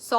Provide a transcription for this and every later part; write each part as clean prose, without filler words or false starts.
100,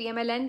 PMLN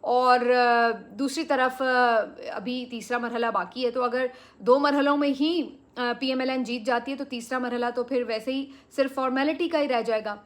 اور دوسری طرف ابھی تیسرا مرحلہ باقی ہے، تو اگر 2 مرحلوں میں ہی پی ایم ایل این جیت جاتی ہے تو تیسرا مرحلہ تو پھر ویسے ہی صرف فارمیلٹی کا ہی رہ جائے گا۔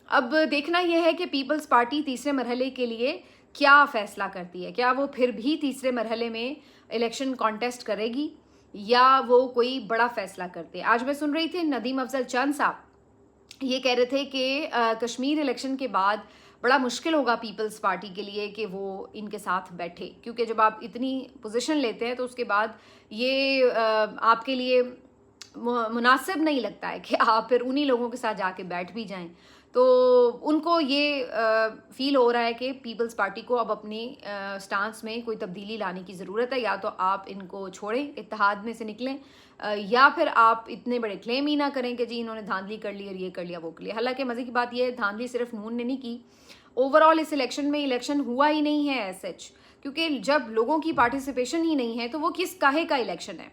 اب دیکھنا یہ ہے کہ پیپلز پارٹی تیسرے مرحلے کے لیے کیا فیصلہ کرتی ہے، کیا وہ پھر بھی تیسرے مرحلے میں الیکشن کانٹیسٹ کرے گی یا وہ کوئی بڑا فیصلہ کرتے۔ آج میں سن رہی تھی ندیم افضل چند صاحب یہ کہہ رہے تھے کہ کشمیر الیکشن کے بعد بڑا مشکل ہوگا پیپلز پارٹی کے لیے کہ وہ ان کے ساتھ بیٹھے، کیونکہ جب آپ اتنی پوزیشن لیتے ہیں تو اس کے بعد یہ آپ کے لیے مناسب نہیں لگتا ہے کہ آپ پھر انہی لوگوں کے ساتھ جا کے بیٹھ بھی جائیں۔ تو ان کو یہ فیل ہو رہا ہے کہ پیپلز پارٹی کو اب اپنی سٹانس میں کوئی تبدیلی لانے کی ضرورت ہے، یا تو آپ ان کو چھوڑیں، اتحاد میں سے نکلیں، یا پھر آپ اتنے بڑے کلیم ہی نہ کریں کہ جی انہوں نے دھاندلی کر لی اور یہ کر لیا وہ کر لیا۔ حالانکہ مزے کی بات یہ ہے دھاندلی صرف نون نے نہیں کی، اوور آل اس الیکشن میں الیکشن ہوا ہی نہیں ہے ایز سچ، کیونکہ جب لوگوں کی پارٹیسپیشن ہی نہیں ہے تو وہ کس کاہے کا الیکشن ہے۔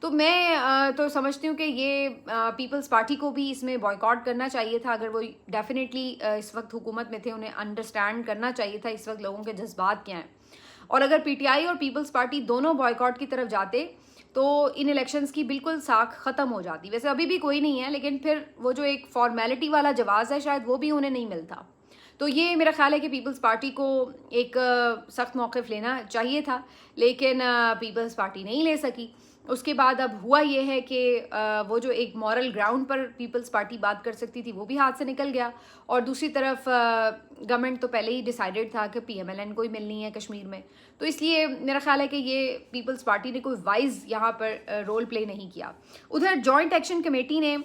تو میں تو سمجھتی ہوں کہ یہ پیپلز پارٹی کو بھی اس میں بائیکاٹ کرنا چاہیے تھا، اگر وہ ڈیفینیٹلی اس وقت حکومت میں تھے، انہیں انڈرسٹینڈ کرنا چاہیے تھا اس وقت لوگوں کے جذبات کیا ہیں۔ اور اگر پی ٹی آئی اور پیپلز پارٹی دونوں بائیکاٹ کی طرف جاتے تو ان الیکشنز کی بالکل ساکھ ختم ہو جاتی۔ ویسے ابھی بھی کوئی نہیں ہے، لیکن پھر وہ جو ایک فارمیلٹی والا جواز ہے شاید وہ بھی انہیں نہیں ملتا۔ تو یہ میرا خیال ہے کہ پیپلز پارٹی کو ایک سخت موقف لینا چاہیے تھا، لیکن پیپلز پارٹی نہیں لے سکی۔ اس کے بعد اب ہوا یہ ہے کہ وہ جو ایک مورل گراؤنڈ پر پیپلز پارٹی بات کر سکتی تھی وہ بھی ہاتھ سے نکل گیا، اور دوسری طرف گورنمنٹ تو پہلے ہی ڈیسائیڈڈ تھا کہ پی ایم ایل این کو ہی ملنی ہے کشمیر میں، تو اس لیے میرا خیال ہے کہ یہ پیپلز پارٹی نے کوئی وائز یہاں پر رول پلے نہیں کیا۔ ادھر جوائنٹ ایکشن کمیٹی نے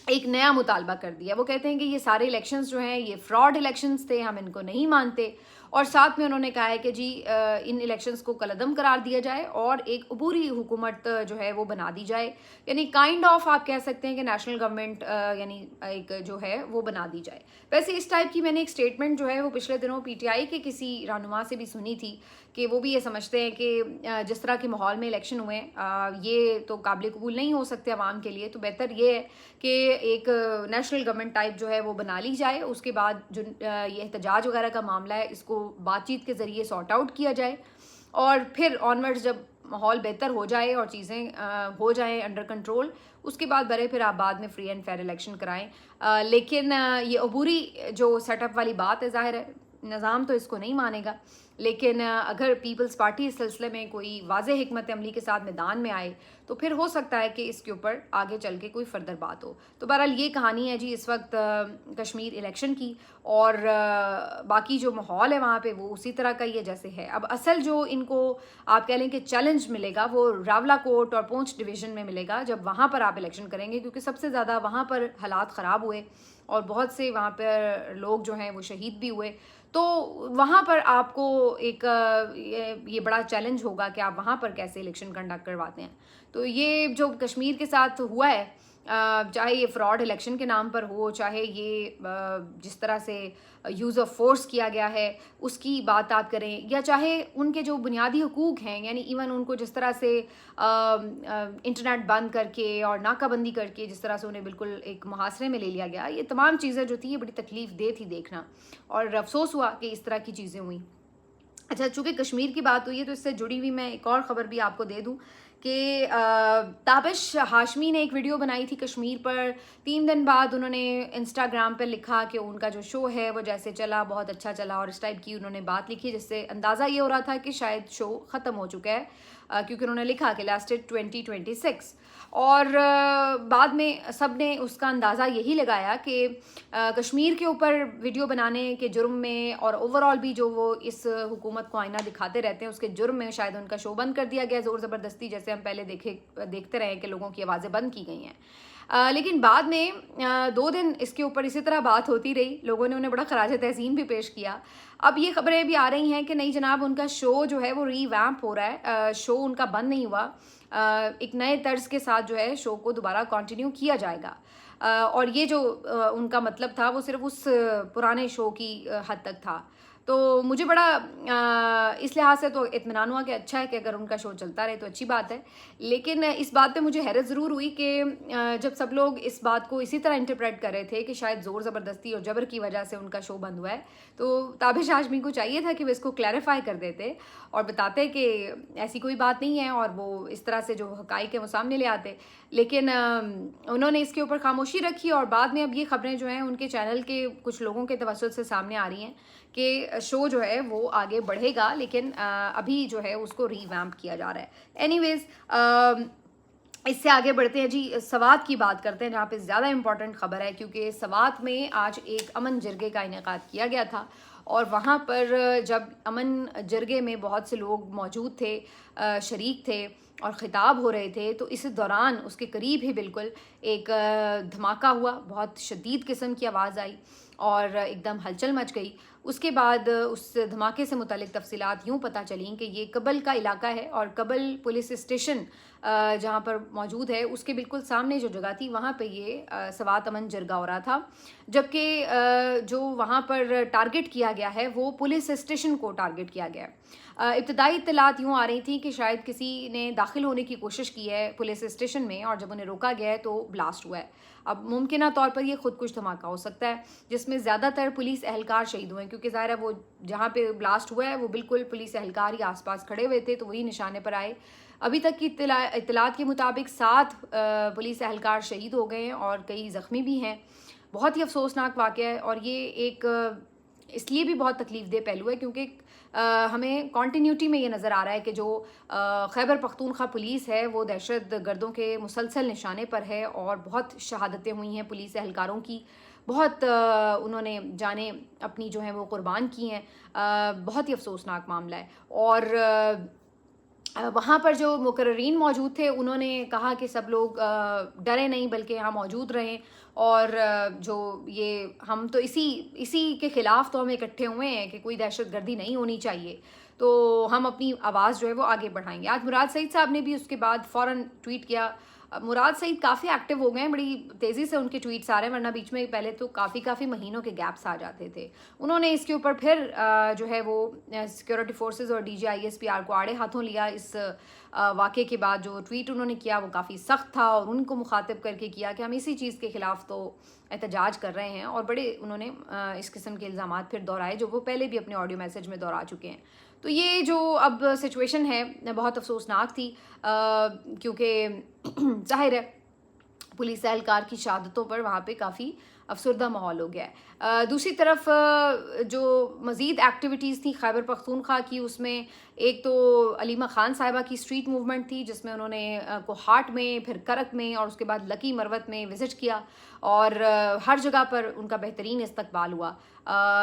ایک نیا مطالبہ کر دیا، وہ کہتے ہیں کہ یہ سارے الیکشنز جو ہیں یہ فراڈ الیکشنز تھے، ہم ان کو نہیں مانتے، اور ساتھ میں انہوں نے کہا ہے کہ جی ان الیکشنز کو کالعدم قرار دیا جائے اور ایک عبوری حکومت جو ہے وہ بنا دی جائے، یعنی کائنڈ آف آپ کہہ سکتے ہیں کہ نیشنل گورنمنٹ یعنی ایک جو ہے وہ بنا دی جائے۔ ویسے اس ٹائپ کی میں نے ایک سٹیٹمنٹ جو ہے وہ پچھلے دنوں پی ٹی آئی کے کسی رہنما سے بھی سنی تھی کہ وہ بھی یہ سمجھتے ہیں کہ جس طرح کے ماحول میں الیکشن ہوئے یہ تو قابل قبول نہیں ہو سکتے عوام کے لیے، تو بہتر یہ ہے کہ ایک نیشنل گورنمنٹ ٹائپ جو ہے وہ بنا لی جائے، اس کے بعد جو یہ احتجاج وغیرہ کا معاملہ ہے اس کو بات چیت کے ذریعے سارٹ آؤٹ کیا جائے، اور پھر آنورڈز جب ماحول بہتر ہو جائے اور چیزیں ہو جائیں انڈر کنٹرول، اس کے بعد برے پھر آپ بعد میں فری اینڈ فیئر الیکشن کرائیں۔ لیکن یہ عبوری جو سیٹ اپ والی بات ہے، ظاہر ہے نظام تو اس کو نہیں مانے گا، لیکن اگر پیپلز پارٹی اس سلسلے میں کوئی واضح حکمت عملی کے ساتھ میدان میں آئے تو پھر ہو سکتا ہے کہ اس کے اوپر آگے چل کے کوئی فردر بات ہو۔ تو بہرحال یہ کہانی ہے جی اس وقت کشمیر الیکشن کی، اور باقی جو ماحول ہے وہاں پہ وہ اسی طرح کا ہی ہے جیسے ہے۔ اب اصل جو ان کو آپ کہہ لیں کہ چیلنج ملے گا وہ راولا کوٹ اور پونچھ ڈویژن میں ملے گا، جب وہاں پر آپ الیکشن کریں گے، کیونکہ سب سے زیادہ وہاں پر حالات خراب ہوئے اور بہت سے وہاں پر لوگ جو ہیں وہ شہید بھی ہوئے، تو وہاں پر آپ کو ایک یہ بڑا چیلنج ہوگا کہ آپ وہاں پر کیسے الیکشن کنڈکٹ کرواتے ہیں۔ تو یہ جو کشمیر کے ساتھ ہوا ہے، چاہے یہ فراڈ الیکشن کے نام پر ہو، چاہے یہ جس طرح سے یوز آف فورس کیا گیا ہے اس کی بات آپ کریں، یا چاہے ان کے جو بنیادی حقوق ہیں، یعنی ایون ان کو جس طرح سے انٹرنیٹ بند کر کے اور ناکہ بندی کر کے جس طرح سے انہیں بالکل ایک محاصرے میں لے لیا گیا، یہ تمام چیزیں جو تھیں یہ بڑی تکلیف دہ تھی دیکھنا، اور افسوس ہوا کہ اس طرح کی چیزیں ہوئیں۔ اچھا، چونکہ کشمیر کی بات ہوئی ہے تو اس سے جڑی ہوئی میں ایک اور خبر بھی آپ کو دے دوں کہ تابش ہاشمی نے ایک ویڈیو بنائی تھی کشمیر پر، 3 دن بعد انہوں نے انسٹاگرام پر لکھا کہ ان کا جو شو ہے وہ جیسے چلا بہت اچھا چلا، اور اس ٹائپ کی انہوں نے بات لکھی جس سے اندازہ یہ ہو رہا تھا کہ شاید شو ختم ہو چکا ہے، کیونکہ انہوں نے لکھا کہ لاسٹڈ 2026، اور بعد میں سب نے اس کا اندازہ یہی لگایا کہ کشمیر کے اوپر ویڈیو بنانے کے جرم میں اور اوور آل بھی جو وہ اس حکومت کو آئینہ دکھاتے رہتے ہیں اس کے جرم میں شاید ان کا شو بند کر دیا گیا زور زبردستی، جیسے ہم پہلے دیکھتے رہے کہ لوگوں کی آوازیں بند کی گئی ہیں۔ لیکن بعد میں 2 دن اس کے اوپر اسی طرح بات ہوتی رہی، لوگوں نے انہیں بڑا خراج تحسین بھی پیش کیا۔ اب یہ خبریں بھی آ رہی ہیں کہ نہیں جناب، ان کا شو جو ہے وہ ری ویمپ ہو رہا ہے، شو ان کا بند نہیں ہوا، ایک نئے طرز کے ساتھ جو ہے شو کو دوبارہ کنٹینیو کیا جائے گا، اور یہ جو ان کا مطلب تھا وہ صرف اس پرانے شو کی حد تک تھا۔ تو مجھے بڑا اس لحاظ سے تو اطمینان ہوا کہ اچھا ہے کہ اگر ان کا شو چلتا رہے تو اچھی بات ہے. لیکن اس بات پہ مجھے حیرت ضرور ہوئی کہ جب سب لوگ اس بات کو اسی طرح انٹرپریٹ کر رہے تھے کہ شاید زور زبردستی اور جبر کی وجہ سے ان کا شو بند ہوا ہے, تو تابش ہاشمی کو چاہیے تھا کہ وہ اس کو کلیریفائی کر دیتے اور بتاتے کہ ایسی کوئی بات نہیں ہے, اور وہ اس طرح سے جو حقائق ہیں وہ سامنے لے آتے. لیکن انہوں نے اس کے اوپر خاموشی رکھی, اور بعد میں اب یہ خبریں جو ہیں ان کے چینل کے کچھ لوگوں کے توسط سے سامنے آ رہی ہیں کہ شو جو ہے وہ آگے بڑھے گا, لیکن ابھی جو ہے اس کو ری ویمپ کیا جا رہا ہے. اینی ویز اس سے آگے بڑھتے ہیں جی, سوات کی بات کرتے ہیں جہاں پہ زیادہ امپورٹنٹ خبر ہے, کیونکہ سوات میں آج ایک امن جرگے کا انعقاد کیا گیا تھا, اور وہاں پر جب امن جرگے میں بہت سے لوگ موجود تھے, شریک تھے اور خطاب ہو رہے تھے, تو اس دوران اس کے قریب ہی بالکل ایک دھماکہ ہوا, بہت شدید قسم کی آواز آئی اور ایک دم ہلچل مچ گئی. اس کے بعد اس دھماکے سے متعلق تفصیلات یوں پتہ چلیں کہ یہ کبل کا علاقہ ہے, اور کبل پولیس اسٹیشن جہاں پر موجود ہے اس کے بالکل سامنے جو جگہ تھی وہاں پہ یہ سوات امن جرگہ ہو رہا تھا, جبکہ جو وہاں پر ٹارگٹ کیا گیا ہے وہ پولیس اسٹیشن کو ٹارگٹ کیا گیا ہے. ابتدائی اطلاعات یوں آ رہی تھیں کہ شاید کسی نے داخل ہونے کی کوشش کی ہے پولیس اسٹیشن میں, اور جب انہیں روکا گیا ہے تو بلاسٹ ہوا ہے. اب ممکنہ طور پر یہ خود کش دھماکہ ہو سکتا ہے جس میں زیادہ تر پولیس اہلکار شہید ہوئے ہیں, کیونکہ ظاہر ہے وہ جہاں پہ بلاسٹ ہوا ہے وہ بالکل پولیس اہلکار ہی آس پاس کھڑے ہوئے تھے, تو وہی نشانے پر آئے. ابھی تک کی اطلاعات کے مطابق 7 پولیس اہلکار شہید ہو گئے ہیں اور کئی زخمی بھی ہیں. بہت ہی افسوسناک واقعہ ہے, اور یہ ایک اس لیے بھی بہت تکلیف دہ پہلو ہے کیونکہ ہمیں کانٹینیوٹی میں یہ نظر آ رہا ہے کہ جو خیبر پختونخوا پولیس ہے وہ دہشت گردوں کے مسلسل نشانے پر ہے, اور بہت شہادتیں ہوئی ہیں پولیس اہلکاروں کی, بہت انہوں نے جانیں اپنی جو ہیں وہ قربان کی ہیں. بہت ہی افسوسناک معاملہ ہے. اور وہاں پر جو مقررین موجود تھے انہوں نے کہا کہ سب لوگ ڈرے نہیں بلکہ یہاں موجود رہیں, اور جو یہ ہم تو اسی کے خلاف تو ہم اکٹھے ہوئے ہیں کہ کوئی دہشت گردی نہیں ہونی چاہیے, تو ہم اپنی آواز جو ہے وہ آگے بڑھائیں گے. آج مراد سعید صاحب نے بھی اس کے بعد فوراً ٹویٹ کیا. مراد سعید کافی ایکٹیو ہو گئے ہیں, بڑی تیزی سے ان کے ٹویٹس آ رہے ہیں, ورنہ بیچ میں پہلے تو کافی مہینوں کے گیپس آ جاتے تھے. انہوں نے اس کے اوپر پھر جو ہے وہ سیکورٹی فورسز اور D G I S P R کو آڑے ہاتھوں لیا. اس واقعے کے بعد جو ٹویٹ انہوں نے کیا وہ کافی سخت تھا, اور ان کو مخاطب کر کے کیا کہ ہم اسی چیز کے خلاف تو احتجاج کر رہے ہیں, اور بڑے انہوں نے اس قسم کے الزامات پھر دہرائے جو وہ پہلے بھی اپنے آڈیو میسج میں دہرا چکے ہیں. تو یہ جو اب سچویشن ہے بہت افسوسناک تھی, کیونکہ ظاہر ہے پولیس اہلکار کی شہادتوں پر وہاں پہ کافی افسردہ ماحول ہو گیا ہے. دوسری طرف جو مزید ایکٹیویٹیز تھیں خیبر پختونخوا کی, اس میں ایک تو علیمہ خان صاحبہ کی اسٹریٹ موومنٹ تھی جس میں انہوں نے کوہاٹ میں, پھر کرک میں, اور اس کے بعد لکی مروت میں وزٹ کیا, اور ہر جگہ پر ان کا بہترین استقبال ہوا.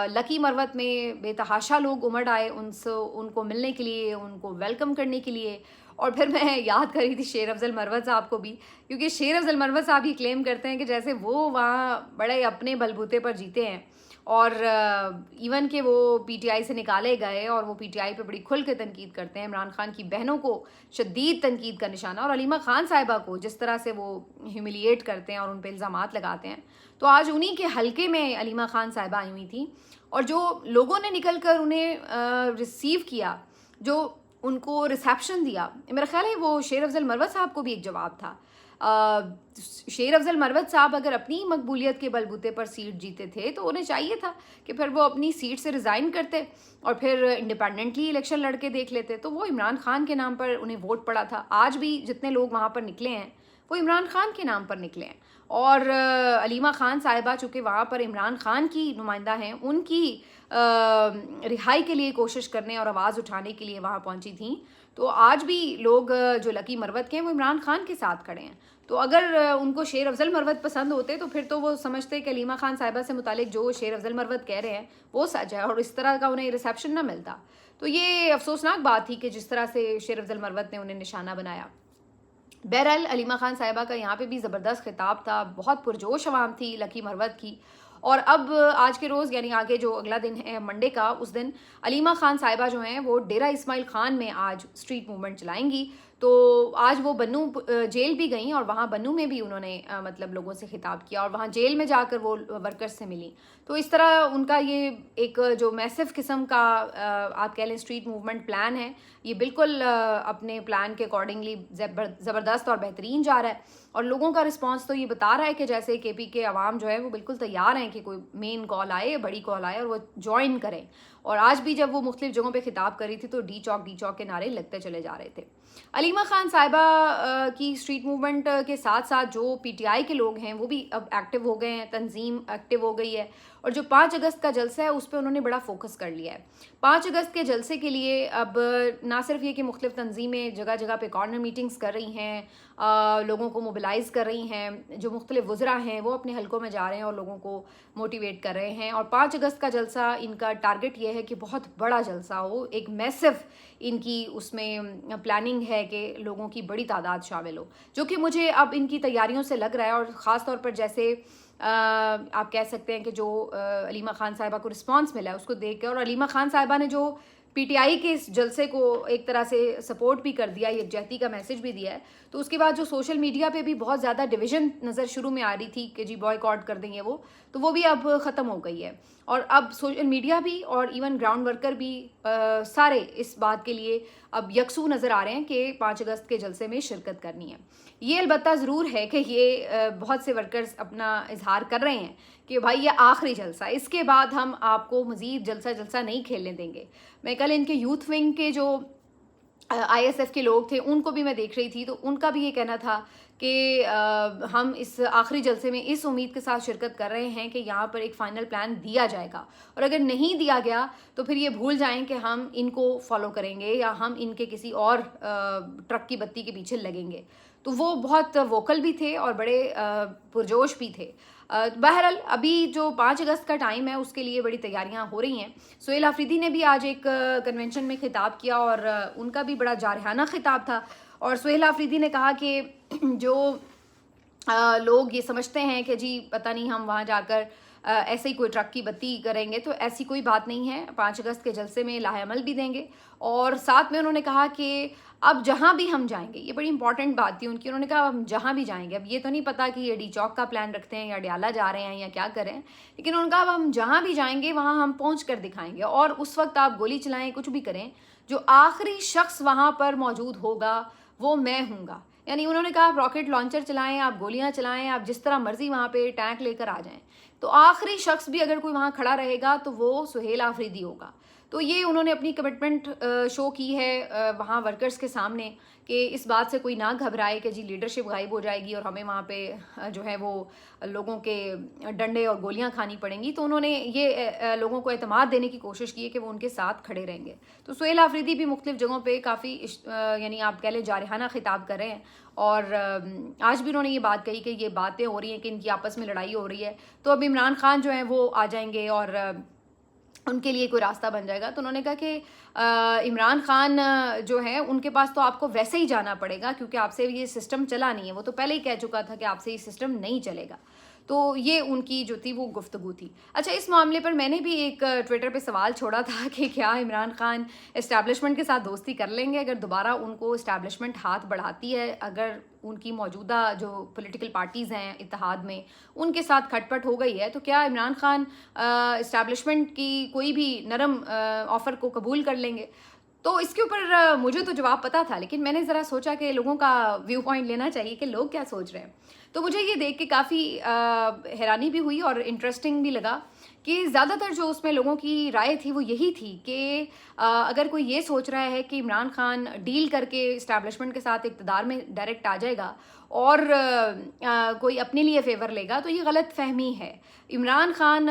لکی مروت میں بے تحاشا لوگ امڑ آئے ان کو ملنے کے لیے, ان کو ویلکم کرنے کے لیے. اور پھر میں یاد کر رہی تھی شیر افضل مروت صاحب کو بھی, کیونکہ شیر افضل مروت صاحب ہی کلیم کرتے ہیں کہ جیسے وہ وہاں بڑے اپنے بلبوتے پر جیتے ہیں, اور ایون کہ وہ پی ٹی آئی سے نکالے گئے اور وہ پی ٹی آئی پہ بڑی کھل کے تنقید کرتے ہیں. عمران خان کی بہنوں کو شدید تنقید کا نشانہ, اور علیمہ خان صاحبہ کو جس طرح سے وہ ہیوملیٹ کرتے ہیں اور ان پہ الزامات لگاتے ہیں. تو آج انہی کے حلقے میں علیمہ خان صاحبہ آئی ہوئی تھیں, اور جو لوگوں نے نکل کر انہیں ریسیو کیا, جو ان کو ریسیپشن دیا, میرا خیال ہے وہ شیر افضل مروت صاحب کو بھی ایک جواب تھا. شیر افضل مروت صاحب اگر اپنی مقبولیت کے بلبوتے پر سیٹ جیتے تھے تو انہیں چاہیے تھا کہ پھر وہ اپنی سیٹ سے ریزائن کرتے اور پھر انڈیپینڈنٹلی الیکشن لڑ کے دیکھ لیتے. تو وہ عمران خان کے نام پر انہیں ووٹ پڑا تھا. آج بھی جتنے لوگ وہاں پر نکلے ہیں وہ عمران خان کے نام پر نکلے ہیں, اور علیمہ خان صاحبہ چونکہ وہاں پر عمران خان کی نمائندہ ہیں, ان کی رہائی کے لیے کوشش کرنے اور آواز اٹھانے کے لیے وہاں پہنچی تھیں. تو آج بھی لوگ جو لکی مروت کے ہیں وہ عمران خان کے ساتھ کھڑے ہیں. تو اگر ان کو شیر افضل مروت پسند ہوتے تو پھر تو وہ سمجھتے کہ علیمہ خان صاحبہ سے متعلق جو شیر افضل مروت کہہ رہے ہیں وہ سچ ہے, اور اس طرح کا انہیں ریسیپشن نہ ملتا. تو یہ افسوسناک بات تھی کہ جس طرح سے شیر افضل مروت نے انہیں نشانہ بنایا. بہرحال علیمہ خان صاحبہ کا یہاں پہ بھی زبردست خطاب تھا, بہت پرجوش عوام تھی لکی مروت کی. اور اب آج کے روز یعنی آگے جو اگلا دن ہے منڈے کا, اس دن علیمہ خان صاحبہ جو ہیں وہ ڈیرہ اسماعیل خان میں آج اسٹریٹ موومنٹ چلائیں گی. تو آج وہ بنو جیل بھی گئیں اور وہاں بنو میں بھی انہوں نے مطلب لوگوں سے خطاب کیا اور وہاں جیل میں جا کر وہ ورکرز سے ملی. تو اس طرح ان کا یہ ایک جو میسو قسم کا آپ کہہ لیں اسٹریٹ موومنٹ پلان ہے، یہ بالکل اپنے پلان کے اکارڈنگلی زبردست اور بہترین جا رہا ہے. اور لوگوں کا رسپانس تو یہ بتا رہا ہے کہ جیسے کے پی کے عوام جو ہے وہ بالکل تیار ہیں کہ کوئی مین کال آئے، بڑی کال آئے اور وہ جوائن کریں. اور آج بھی جب وہ مختلف جگہوں پہ خطاب کر رہی تھی تو ڈی چوک کے نعرے لگتے چلے جا رہے تھے. علیمہ خان صاحبہ کی اسٹریٹ موومنٹ کے ساتھ ساتھ جو پی ٹی آئی کے لوگ ہیں وہ بھی اب ایکٹیو ہو گئے ہیں، تنظیم ایکٹیو ہو گئی ہے. اور جو 5 اگست کا جلسہ ہے اس پہ انہوں نے بڑا فوکس کر لیا ہے. 5 اگست کے جلسے کے لیے اب نہ صرف یہ کہ مختلف تنظیمیں جگہ جگہ پہ کارنر میٹنگز کر رہی ہیں، لوگوں کو موبلائز کر رہی ہیں، جو مختلف وزراء ہیں وہ اپنے حلقوں میں جا رہے ہیں اور لوگوں کو موٹیویٹ کر رہے ہیں. اور 5 اگست کا جلسہ ان کا ٹارگٹ یہ ہے کہ بہت بڑا جلسہ ہو، ایک میسو ان کی اس میں پلاننگ ہے کہ لوگوں کی بڑی تعداد شامل ہو، جو کہ مجھے اب ان کی تیاریوں سے لگ رہا ہے. اور خاص طور پر جیسے آپ کہہ سکتے ہیں کہ جو علیمہ خان صاحبہ کو رسپانس ملا ہے اس کو دیکھ کے، اور علیمہ خان صاحبہ نے جو پی ٹی آئی کے اس جلسے کو ایک طرح سے سپورٹ بھی کر دیا، یکجہتی کا میسج بھی دیا ہے. تو اس کے بعد جو سوشل میڈیا پہ بھی بہت زیادہ ڈویژن نظر شروع میں آ رہی تھی کہ جی بوائے کر دیں گے وہ بھی اب ختم ہو گئی ہے. اور اب سوشل میڈیا بھی اور ایون گراؤنڈ ورکر بھی سارے اس بات کے لیے اب یکسو نظر آ رہے ہیں کہ 5 اگست کے جلسے میں شرکت کرنی ہے. یہ البتہ ضرور ہے کہ یہ بہت سے ورکرز اپنا اظہار کر رہے ہیں کہ بھائی یہ آخری جلسہ، اس کے بعد ہم آپ کو مزید جلسہ نہیں کھیلنے دیں گے. میں کل ان کے یوتھ ونگ کے جو آئی ایس ایف کے لوگ تھے ان کو بھی میں دیکھ رہی تھی، تو ان کا بھی یہ کہنا تھا کہ ہم اس آخری جلسے میں اس امید کے ساتھ شرکت کر رہے ہیں کہ یہاں پر ایک فائنل پلان دیا جائے گا، اور اگر نہیں دیا گیا تو پھر یہ بھول جائیں کہ ہم ان کو فالو کریں گے یا ہم ان کے کسی اور ٹرک کی بتی کے پیچھے لگیں گے. تو وہ بہت ووکل بھی تھے اور بڑے پرجوش بھی تھے. بہرحال ابھی جو 5 اگست کا ٹائم ہے اس کے لیے بڑی تیاریاں ہو رہی ہیں. سہیل آفریدی نے بھی آج ایک کنونشن میں خطاب کیا اور ان کا بھی بڑا جارحانہ خطاب تھا. اور سہیل آفریدی نے کہا کہ جو لوگ یہ سمجھتے ہیں کہ جی پتہ نہیں ہم وہاں جا کر ایسے ہی کوئی ٹرک کی بتی کریں گے، تو ایسی کوئی بات نہیں ہے. 5 اگست کے جلسے میں لاہ عمل بھی دیں گے. اور ساتھ میں انہوں نے کہا کہ اب جہاں بھی ہم جائیں گے، یہ بڑی امپورٹنٹ بات تھی ان کی، انہوں نے کہا ہم جہاں بھی جائیں گے، اب یہ تو نہیں پتا کہ یہ ڈی چوک کا پلان رکھتے ہیں یا ڈیالہ جا رہے ہیں یا کیا کریں، لیکن انہوں نے کہا اب ہم جہاں بھی جائیں گے وہاں ہم پہنچ کر دکھائیں گے، اور اس وقت آپ گولی چلائیں کچھ بھی کریں، جو آخری شخص وہاں پر موجود ہوگا وہ میں ہوں گا. یعنی انہوں نے کہا آپ راکٹ لانچر چلائیں، آپ گولیاں چلائیں، آپ جس طرح مرضی وہاں پہ ٹینک لے کر آ جائیں، تو آخری شخص بھی اگر کوئی وہاں کھڑا رہے گا تو وہ سہیل آفریدی ہوگا. تو یہ انہوں نے اپنی کمٹمنٹ شو کی ہے وہاں ورکرز کے سامنے کہ اس بات سے کوئی نہ گھبرائے کہ جی لیڈرشپ غائب ہو جائے گی اور ہمیں وہاں پہ جو ہے وہ لوگوں کے ڈنڈے اور گولیاں کھانی پڑیں گی. تو انہوں نے یہ لوگوں کو اعتماد دینے کی کوشش کی ہے کہ وہ ان کے ساتھ کھڑے رہیں گے. تو سہیل آفریدی بھی مختلف جگہوں پہ کافی یعنی آپ کہہ لیں جارحانہ خطاب کر رہے ہیں. اور آج بھی انہوں نے یہ بات کہی کہ یہ باتیں ہو رہی ہیں کہ ان کی آپس میں لڑائی ہو رہی ہے، تو اب عمران خان جو ہیں وہ آ جائیں گے اور ان کے لیے کوئی راستہ بن جائے گا. تو انہوں نے کہا کہ عمران خان جو ہے ان کے پاس تو آپ کو ویسے ہی جانا پڑے گا کیونکہ آپ سے یہ سسٹم چلا نہیں ہے، وہ تو پہلے ہی کہہ چکا تھا کہ آپ سے یہ سسٹم نہیں چلے گا. تو یہ ان کی جو تھی وہ گفتگو تھی. اچھا، اس معاملے پر میں نے بھی ایک ٹویٹر پہ سوال چھوڑا تھا کہ کیا عمران خان اسٹیبلشمنٹ کے ساتھ دوستی کر لیں گے اگر دوبارہ ان کو اسٹیبلشمنٹ ہاتھ بڑھاتی ہے، اگر ان کی موجودہ جو پولیٹیکل پارٹیز ہیں اتحاد میں ان کے ساتھ کھٹ پٹ ہو گئی ہے، تو کیا عمران خان اسٹیبلشمنٹ کی کوئی بھی نرم آفر کو قبول کر لیں گے؟ تو اس کے اوپر مجھے تو جواب پتا تھا، لیکن میں نے ذرا سوچا کہ لوگوں کا ویو پوائنٹ لینا چاہیے کہ لوگ کیا سوچ رہے ہیں. تو مجھے یہ دیکھ کے کافی حیرانی بھی ہوئی اور انٹرسٹنگ بھی لگا کہ زیادہ تر جو اس میں لوگوں کی رائے تھی وہ یہی تھی کہ اگر کوئی یہ سوچ رہا ہے کہ عمران خان ڈیل کر کے اسٹیبلشمنٹ کے ساتھ اقتدار میں ڈائریکٹ آ جائے گا اور کوئی اپنے لیے فیور لے گا، تو یہ غلط فہمی ہے. عمران خان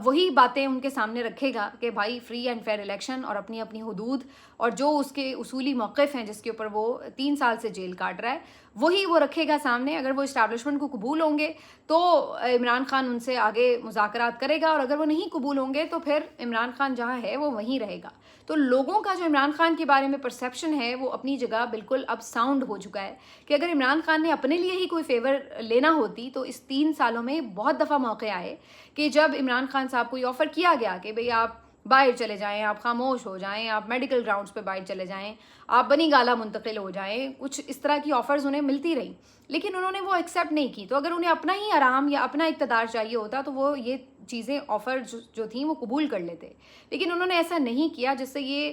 وہی باتیں ان کے سامنے رکھے گا کہ بھائی فری اینڈ فیئر الیکشن اور اپنی اپنی حدود اور جو اس کے اصولی موقف ہیں جس کے اوپر وہ 3 سال سے جیل کاٹ رہا ہے وہی وہ رکھے گا سامنے. اگر وہ اسٹیبلشمنٹ کو قبول ہوں گے تو عمران خان ان سے آگے مذاکرات کرے گا، اور اگر وہ نہیں قبول ہوں گے تو پھر عمران خان جہاں ہے وہ وہیں رہے گا. تو لوگوں کا جو عمران خان کے بارے میں پرسیپشن ہے وہ اپنی جگہ بالکل اب ساؤنڈ ہو چکا ہے کہ اگر عمران خان نے اپنے لیے ہی کوئی فیور لینا ہوتی تو اس 3 سالوں میں بہت دفعہ موقع آئے کہ جب عمران خان صاحب کو یہ آفر کیا گیا کہ بھئی آپ باہر چلے جائیں، آپ خاموش ہو جائیں، آپ میڈیکل گراؤنڈز پہ باہر چلے جائیں، آپ بنی گالہ منتقل ہو جائیں، کچھ اس طرح کی آفرز انہیں ملتی رہیں، لیکن انہوں نے وہ ایکسیپٹ نہیں کی. تو اگر انہیں اپنا ہی آرام یا اپنا اقتدار چاہیے ہوتا تو وہ یہ چیزیں آفر جو تھیں وہ قبول کر لیتے، لیکن انہوں نے ایسا نہیں کیا، جس سے یہ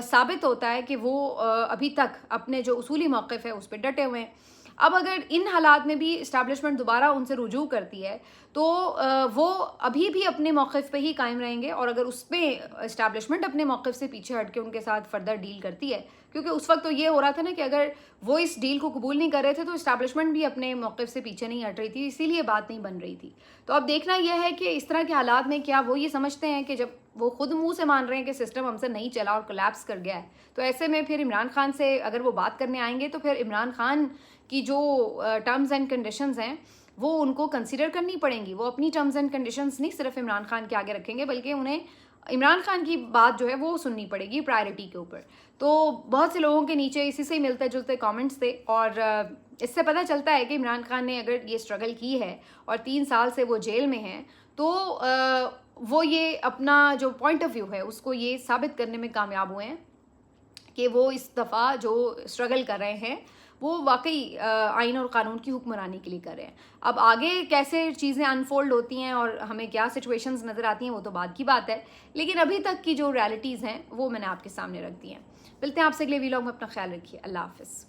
ثابت ہوتا ہے کہ وہ ابھی تک اپنے جو اصولی موقف ہے اس پہ ڈٹے ہوئے ہیں. اب اگر ان حالات میں بھی اسٹیبلشمنٹ دوبارہ ان سے رجوع کرتی ہے تو وہ ابھی بھی اپنے موقف پہ ہی قائم رہیں گے، اور اگر اس پہ اسٹیبلشمنٹ اپنے موقف سے پیچھے ہٹ کے ان کے ساتھ فردر ڈیل کرتی ہے، کیونکہ اس وقت تو یہ ہو رہا تھا نا کہ اگر وہ اس ڈیل کو قبول نہیں کر رہے تھے تو اسٹیبلشمنٹ بھی اپنے موقف سے پیچھے نہیں ہٹ رہی تھی، اسی لیے بات نہیں بن رہی تھی. تو اب دیکھنا یہ ہے کہ اس طرح کے حالات میں کیا وہ یہ سمجھتے ہیں کہ جب وہ خود منہ سے مان رہے ہیں کہ سسٹم ہم سے نہیں چلا اور کولیپس کر گیا ہے، تو ایسے میں پھر عمران خان سے اگر وہ بات کرنے آئیں گے تو پھر عمران خان کی جو ٹرمز اینڈ کنڈیشنز ہیں وہ ان کو کنسیڈر کرنی پڑیں گی. وہ اپنی ٹرمز اینڈ کنڈیشنز نہیں صرف عمران خان کے آگے رکھیں گے، بلکہ انہیں عمران خان کی بات جو ہے وہ سننی پڑے گی پرائرٹی کے اوپر. تو بہت سے لوگوں کے نیچے اسی سے ملتے جلتے کامنٹس تھے، اور اس سے پتہ چلتا ہے کہ عمران خان نے اگر یہ اسٹرگل کی ہے اور 3 سال سے وہ جیل میں ہیں تو وہ یہ اپنا جو پوائنٹ آف ویو ہے اس کو یہ ثابت کرنے میں کامیاب ہوئے ہیں کہ وہ اس دفعہ جو اسٹرگل کر رہے ہیں وہ واقعی آئین اور قانون کی حکمرانی کے لیے کر رہے ہیں. اب آگے کیسے چیزیں انفولڈ ہوتی ہیں اور ہمیں کیا سچویشنز نظر آتی ہیں وہ تو بعد کی بات ہے، لیکن ابھی تک کی جو ریالٹیز ہیں وہ میں نے آپ کے سامنے رکھ دی ہیں. ملتے ہیں آپ سے اگلے ویلاگ میں، اپنا خیال رکھیے، اللہ حافظ.